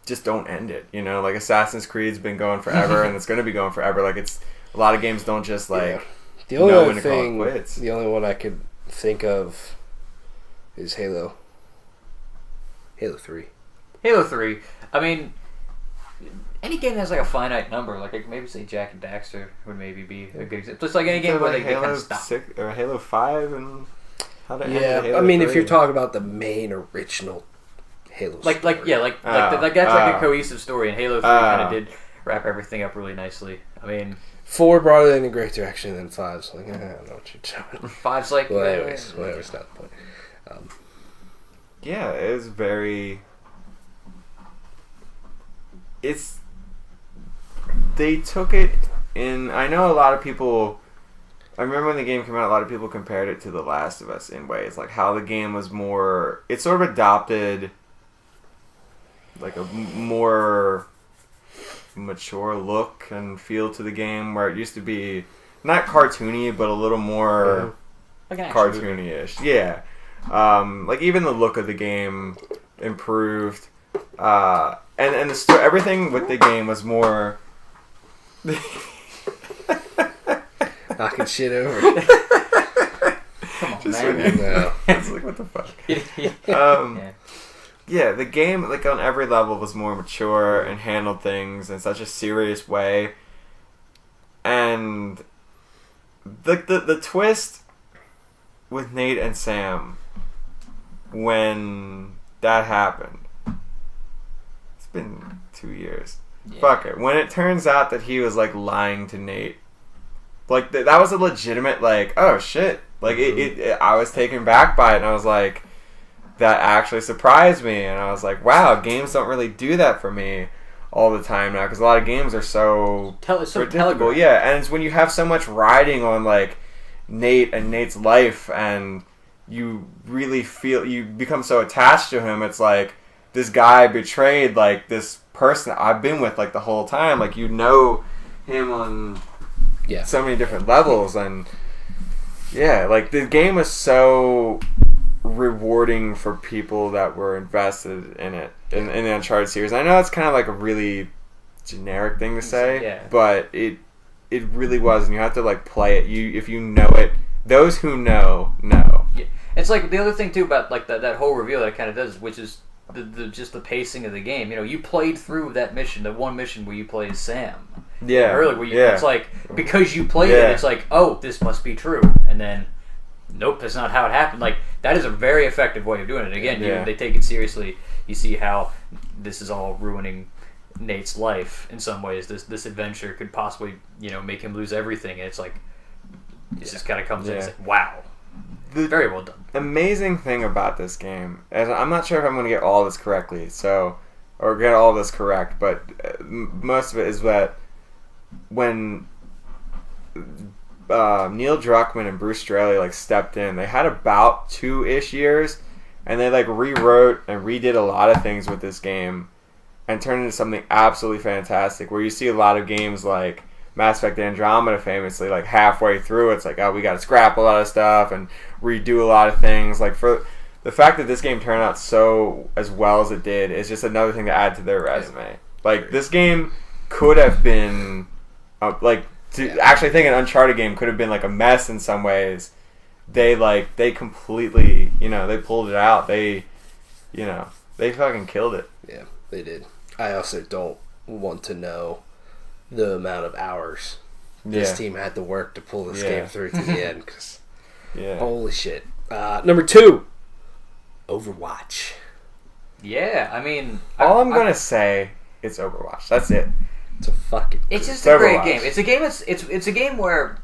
just don't end it, you know, like Assassin's Creed's been going forever and it's going to be going forever. Like, it's a lot of games don't just like the only know other when to call it thing, quits. the only one I could think of is Halo 3. Halo 3. I mean, any game that has like a finite number, like I could maybe say Jack and Daxter would maybe be a good example. Just like any game where like they kind Halo of stop. 6 or Halo 5 and how to end Halo I mean, 3. if you're talking about the main original Halo Like story. that's like a cohesive story, and Halo 3 kind of did wrap everything up really nicely. I mean, 4 brought it in a great direction, and then 5's like, I don't know what you're doing. 5's like, Well, anyways, it's not the point. Yeah, it was very. They took it in. I know a lot of people. I remember when the game came out, a lot of people compared it to The Last of Us in ways. Like how the game was more. It sort of adopted like a more mature look and feel to the game, where it used to be not cartoony, but a little more like an action movie. cartoony-ish. Yeah. Like even the look of the game improved. And the everything with the game was more... Knocking shit over. Come on, Just man. when you- No. It's like, what the fuck? Yeah. Yeah, the game, like on every level, was more mature and handled things in such a serious way. And the twist with Nate and Sam, when that happened, it's been 2 years. Yeah. Fuck it. When it turns out that he was like lying to Nate, like that was a legitimate like, oh shit, Like I was taken back by it, and I was like, that actually surprised me, and I was like, wow, games don't really do that for me all the time now, because a lot of games are so predictable. Yeah, and it's when you have so much riding on like Nate and Nate's life, and you really feel, you become so attached to him. It's like, this guy betrayed like this person I've been with like the whole time. Like, you know him on so many different levels, and like the game was so rewarding for people that were invested in it, in the Uncharted series. I know it's kind of like a really generic thing to say, but it really was, and you have to like play it. If you know it, those who know. Yeah. It's like the other thing too about like that whole reveal that it kind of does, which is just the pacing of the game. You know, you played through that mission, the one mission where you play as Sam. Yeah. Earlier, where it's like, because you played it, it's like, oh, this must be true, and then nope, that's not how it happened. Like, that is a very effective way of doing it. Again, they take it seriously. You see how this is all ruining Nate's life in some ways. This adventure could possibly, make him lose everything. And it's like, it just kind of comes in and it's like, wow. Very well done. Amazing thing about this game, and I'm not sure if I'm going to get all this correctly, or get all this correct, but most of it is that when Neil Druckmann and Bruce Straley like stepped in, they had about 2-ish years, and they like rewrote and redid a lot of things with this game and turned it into something absolutely fantastic, where you see a lot of games like Mass Effect Andromeda famously, like halfway through it's like, oh, we got to scrap a lot of stuff and redo a lot of things. Like, for the fact that this game turned out so as well as it did is just another thing to add to their resume. Like, this game could have been actually think an Uncharted game could have been like a mess in some ways. They completely, they pulled it out. They fucking killed it. Yeah, they did. I also don't want to know the amount of hours this team had to work to pull this game through to the end. Cause holy shit. Number 2, Overwatch. Yeah, I mean, all I'm gonna say, it's Overwatch. That's it. It's a fucking. It's just a great game. It's a game. It's a game where,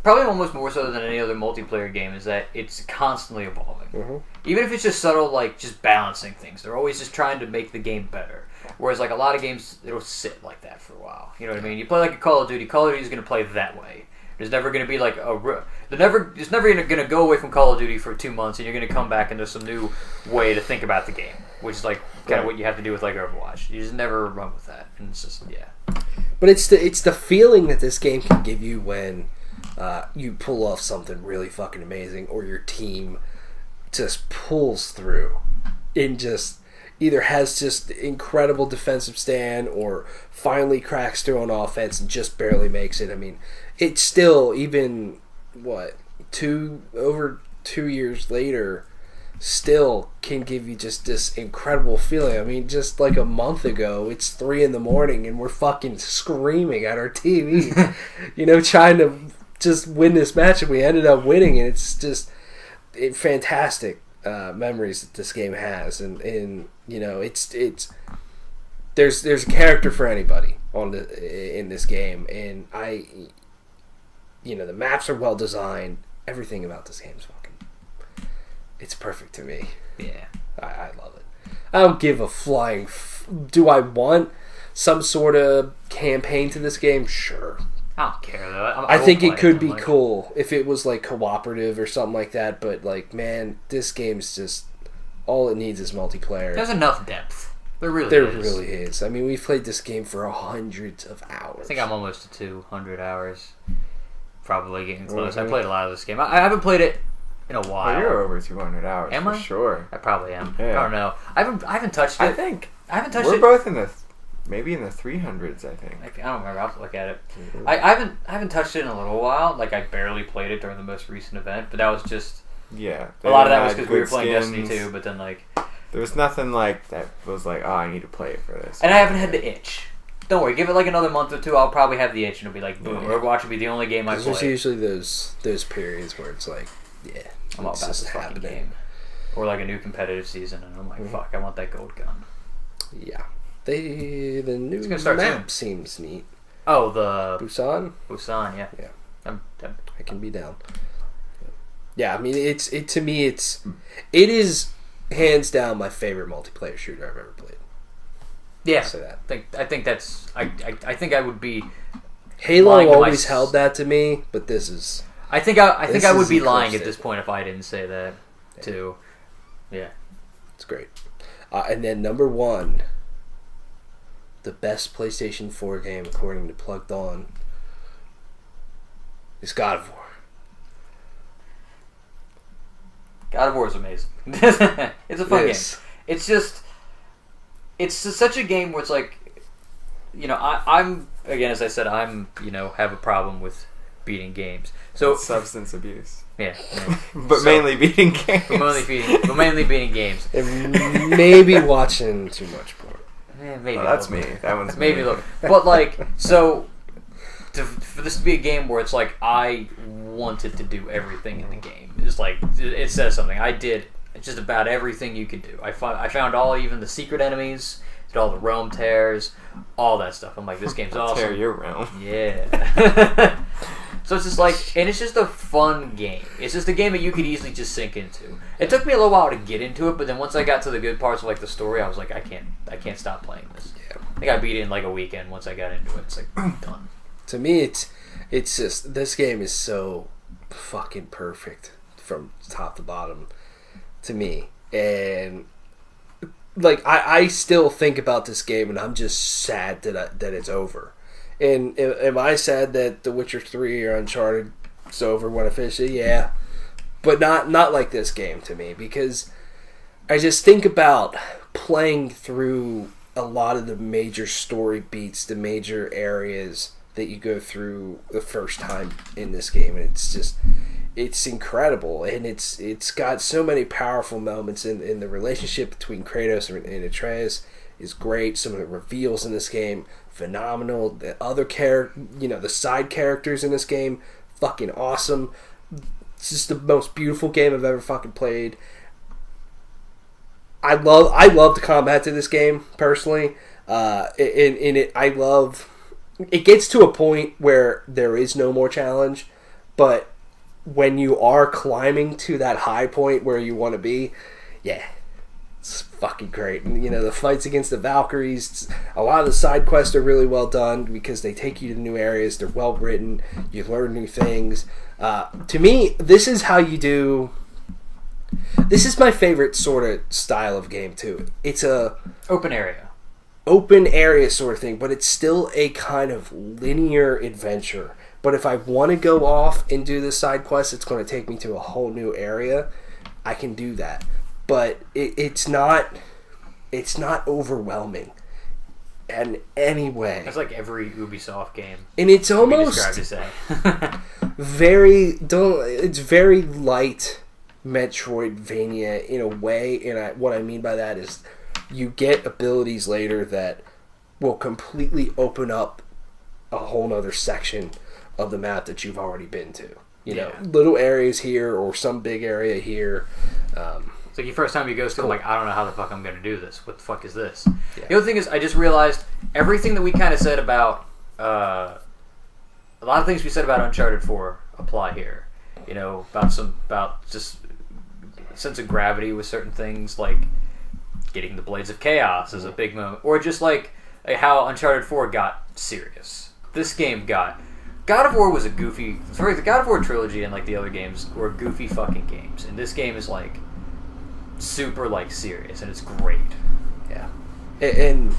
probably almost more so than any other multiplayer game, is that it's constantly evolving. Mm-hmm. Even if it's just subtle, like just balancing things, they're always just trying to make the game better. Whereas like a lot of games, it'll sit like that for a while. You know what I mean? You play like a Call of Duty. Call of Duty is going to play that way. There's never going to be like it's never going to go away from Call of Duty for 2 months, and you're going to come back and there's some new way to think about the game, which is like kind of what you have to do with like Overwatch. You just never run with that, and it's just But it's the feeling that this game can give you when you pull off something really fucking amazing, or your team just pulls through and just either has just incredible defensive stand or finally cracks through on offense and just barely makes it. I mean, it's still, even over 2 years later, still can give you just this incredible feeling. I mean, just like a month ago, it's 3 a.m. and we're fucking screaming at our TV, trying to just win this match, and we ended up winning, and it's just fantastic memories that this game has, and it's there's a character for anybody in this game, and the maps are well designed. Everything about this game is it's perfect to me. Yeah. I love it. I don't give a flying do I want some sort of campaign to this game? Sure. I don't care though. I think it could be cool if it was like cooperative or something like that, but like, man, this game's just, all it needs is multiplayer. There's enough depth. There really is. I mean, we've played this game for hundreds of hours. I think I'm almost to 200 hours. Probably getting close. Mm-hmm. I played a lot of this game. I haven't played it in a while. Oh, you're over 200 hours. Am for I? Sure. I probably am. Yeah. I don't know. I haven't touched it. I think I haven't touched we're it. We're both in the maybe in the 300s. I think. I don't remember. I'll have to look at it. Mm-hmm. I haven't touched it in a little while. Like, I barely played it during the most recent event, but that was just a lot of that was because we were playing Destiny 2. But then like there was nothing like that was like, oh, I need to play it for this. And I haven't had the itch. Don't worry, give it like another month or two. I'll probably have the itch, and it'll be like, boom. Overwatch will be the only game I play. There's usually those periods where it's like, I'm all about this fucking game. Or like a new competitive season, and I'm like, fuck, I want that gold gun. Yeah, the new map seems neat. Oh, the Busan, yeah. I can be down. Yeah, I mean, to me, it is hands down my favorite multiplayer shooter I've ever played. Yeah, say that. I think that's I think I would be. Halo always held that to me, but this is. I think I would be lying at this point if I didn't say that too. Yeah, it's great. And then number 1, the best PlayStation 4 game according to Plugged On is God of War. God of War is amazing. It's a fun game. It's just such a game where it's like, I'm again, as I said, have a problem with beating games. So substance abuse. Yeah. But mainly beating games. But mainly beating games. And maybe watching too much porn. Maybe. That's me. That one's maybe me. But like, so for this to be a game where it's like I wanted to do everything in the game. It's like it says something. I did just about everything you could do. I found even the secret enemies, did all the realm tears, all that stuff. I'm like, this game's awesome. Tear your realm. Yeah. So it's just like, and it's just a fun game. It's just a game that you could easily just sink into. It took me a little while to get into it, but then once I got to the good parts of like the story, I was like, I can't stop playing this. Yeah. I think I beat it in like a weekend once I got into it. It's like done. To me, it's just this game is so fucking perfect from top to bottom to me, and like I still think about this game, and I'm just sad that it's over. And am I sad that The Witcher 3 or Uncharted is over when I finish it? Yeah, but not like this game to me, because I just think about playing through a lot of the major story beats, the major areas that you go through the first time in this game, and it's incredible, and it's got so many powerful moments in the relationship between Kratos and Atreus is great. Some of the reveals in this game, phenomenal. The other the side characters in this game, fucking awesome. It's just the most beautiful game I've ever fucking played. I love the combat to this game personally. It gets to a point where there is no more challenge, but when you are climbing to that high point where you want to be, yeah, it's fucking great. And, the fights against the Valkyries, a lot of the side quests are really well done because they take you to new areas. They're well written. You learn new things. To me, this is how you do. This is my favorite sort of style of game too. It's a open area sort of thing, but it's still a kind of linear adventure. But if I want to go off and do the side quest, it's going to take me to a whole new area. I can do that, but it's not overwhelming in any way. It's like every Ubisoft game, and it's almost it's very light Metroidvania in a way. And what I mean by that is you get abilities later that will completely open up a whole nother section of the map that you've already been to. Little areas here or some big area here. It's like the first time you go to, I'm like, I don't know how the fuck I'm going to do this. What the fuck is this? Yeah. The other thing is, I just realized everything that we kind of said about a lot of things we said about Uncharted 4 apply here. About just sense of gravity with certain things, like getting the Blades of Chaos is a big moment, or just like how Uncharted 4 got serious. This game got. God of War was a goofy. Sorry, the God of War trilogy and like the other games were goofy fucking games, and this game is like super like serious, and it's great. Yeah, and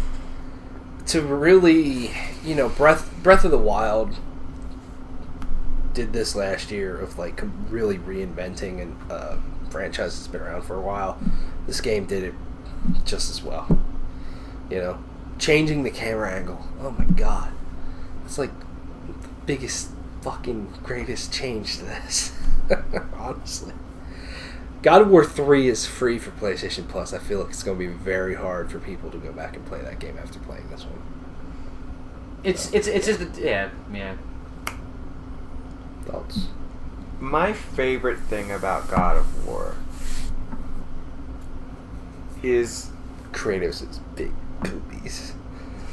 to really, Breath of the Wild did this last year of like really reinventing a franchise that's been around for a while. This game did it just as well. Changing the camera angle. Oh my god, it's like biggest fucking greatest change to this. Honestly, God of War 3 is free for PlayStation Plus. I feel like it's going to be very hard for people to go back and play that game after playing this one. It's just yeah. Thoughts? My favorite thing about God of War is Kratos' big boobies.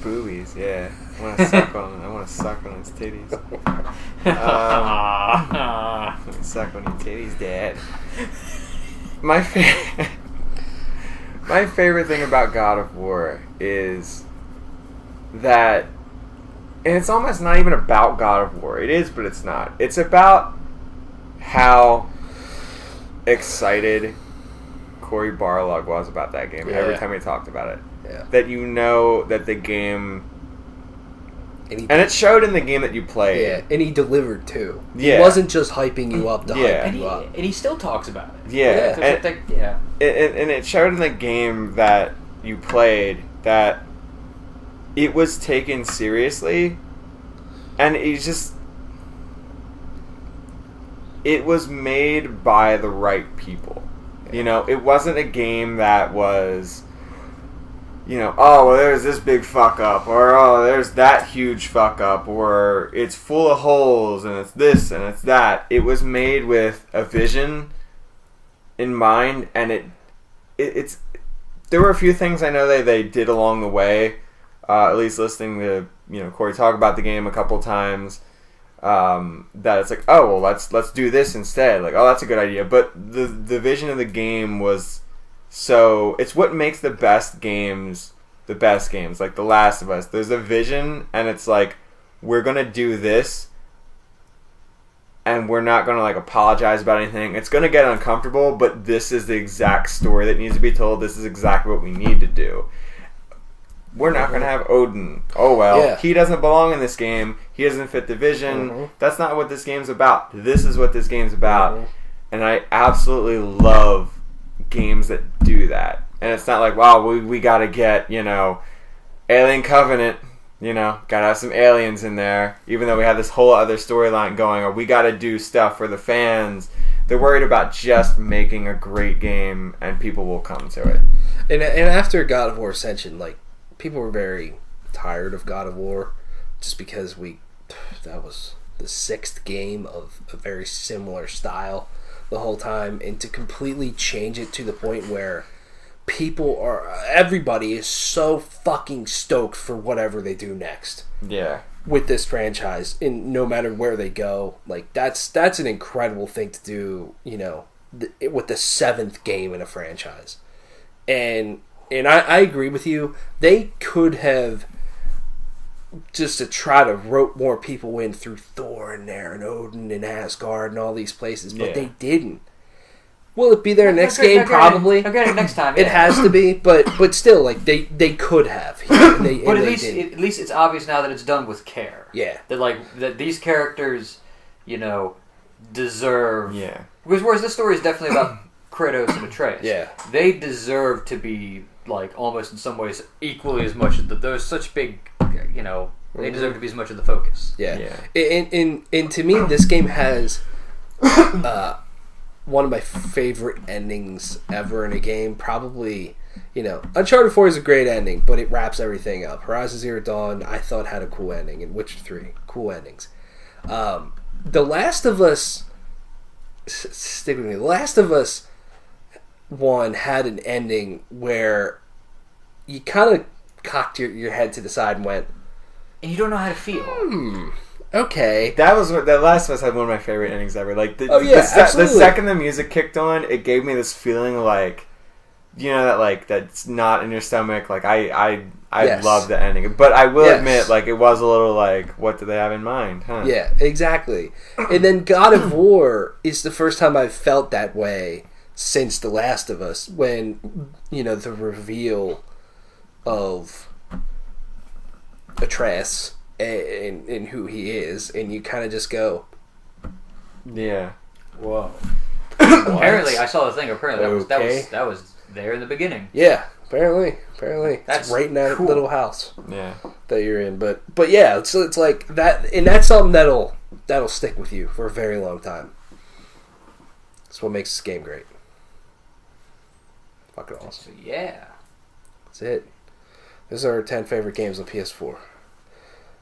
Boobies, yeah. I want to suck on his titties. Let me suck when your titty's dead. My favorite thing about God of War is that, and it's almost not even about God of War. It is, but it's not. It's about how excited Cory Barlog was about that game every time he talked about it. Yeah. That you know that the game... And it showed in the game that you played. Yeah, and he delivered too. Yeah. He wasn't just hyping you up to hype you up. And he still talks about it. Yeah. And it showed in the game that you played that it was taken seriously, and it was made by the right people. Yeah. You know, it wasn't a game that was, you know, oh, well, there's this big fuck up, or oh, there's that huge fuck up, or it's full of holes, and it's this, and it's that. It was made with a vision in mind, and it's there were a few things I know they did along the way, at least listening to, you know, Cory talk about the game a couple times, that it's like, oh, well, let's do this instead. Like, oh, that's a good idea. But the vision of the game was... So, it's what makes the best games, like The Last of Us. There's a vision, and it's like, we're going to do this, and we're not going to, like, apologize about anything. It's going to get uncomfortable, but this is the exact story that needs to be told. This is exactly what we need to do. We're not going to have Odin. Oh, well, he doesn't belong in this game. He doesn't fit the vision. That's not what this game's about. This is what this game's about. And I absolutely love games that do that. And it's not like, wow, we gotta get, you know, Alien Covenant, you know, gotta have some aliens in there, even though we have this whole other storyline going, or we gotta do stuff for the fans. They're worried about just making a great game, and people will come to it. And after God of War Ascension, like, people were very tired of God of War, just because that was the 6th game of a very similar style the whole time, and to completely change it to the point where everybody is so fucking stoked for whatever they do next. Yeah. With this franchise, and no matter where they go, like, that's an incredible thing to do, you know, with the 7th game in a franchise. And I agree with you. They could have, just to try to rope more people in through Thor in there and Odin and Asgard and all these places, but they didn't. Will it be there next game? Probably. I'll get it next time. It has to be, but still, like, they could have. But at least it's obvious now that it's done with care. Yeah. That these characters, you know, deserve. Yeah. Whereas this story is definitely about Kratos and Atreus. Yeah. They deserve to be, like, almost in some ways equally as much as there's such big, you know, they deserve to be as much of the focus. Yeah. And to me, this game has one of my favorite endings ever in a game. Probably, you know, Uncharted 4 is a great ending, but it wraps everything up. Horizon Zero Dawn, I thought, had a cool ending, and Witcher 3, cool endings. The Last of Us, stick with me, The Last of Us 1 had an ending where you kind of cocked your head to the side and went, and you don't know how to feel. Okay. That Last of Us had one of my favorite endings ever. Like, the second the music kicked on, it gave me this feeling like, you know, that, like, that's not in your stomach. Like, I love the ending. But I will admit, like, it was a little like, what do they have in mind, huh? Yeah, exactly. And then God of War is the first time I've felt that way since The Last of Us, when, you know, the reveal of Atreus and who he is, and you kind of just go, yeah, whoa. Apparently, I saw the thing. Apparently, that was there in the beginning. Yeah, apparently, that's right in that little house. Yeah, that you're in. But yeah, it's like that, and that's something that'll stick with you for a very long time. That's what makes this game great. Fucking awesome. So, yeah, that's it. Those are our 10 favorite games on PS4.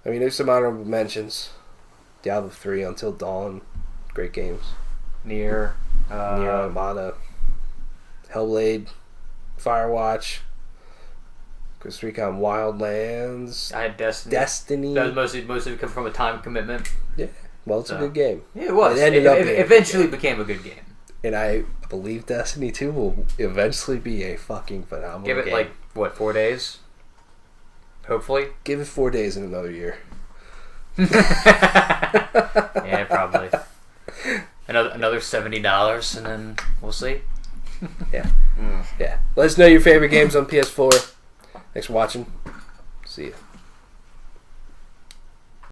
I mean, there's some honorable mentions. Diablo 3, Until Dawn, great games. Nier Automata, Hellblade, Firewatch, Ghost Recon Wildlands. I had Destiny. Destiny. That was mostly come from a time commitment. Yeah. Well, it's a good game. Yeah, it was. It eventually became a good game. And I believe Destiny 2 will eventually be a fucking phenomenal game. Give it, 4 days? Hopefully? Give it 4 days in another year. Yeah, probably. Another $70, and then we'll see. Yeah. Yeah. Let us know your favorite games on PS4. Thanks for watching. See ya.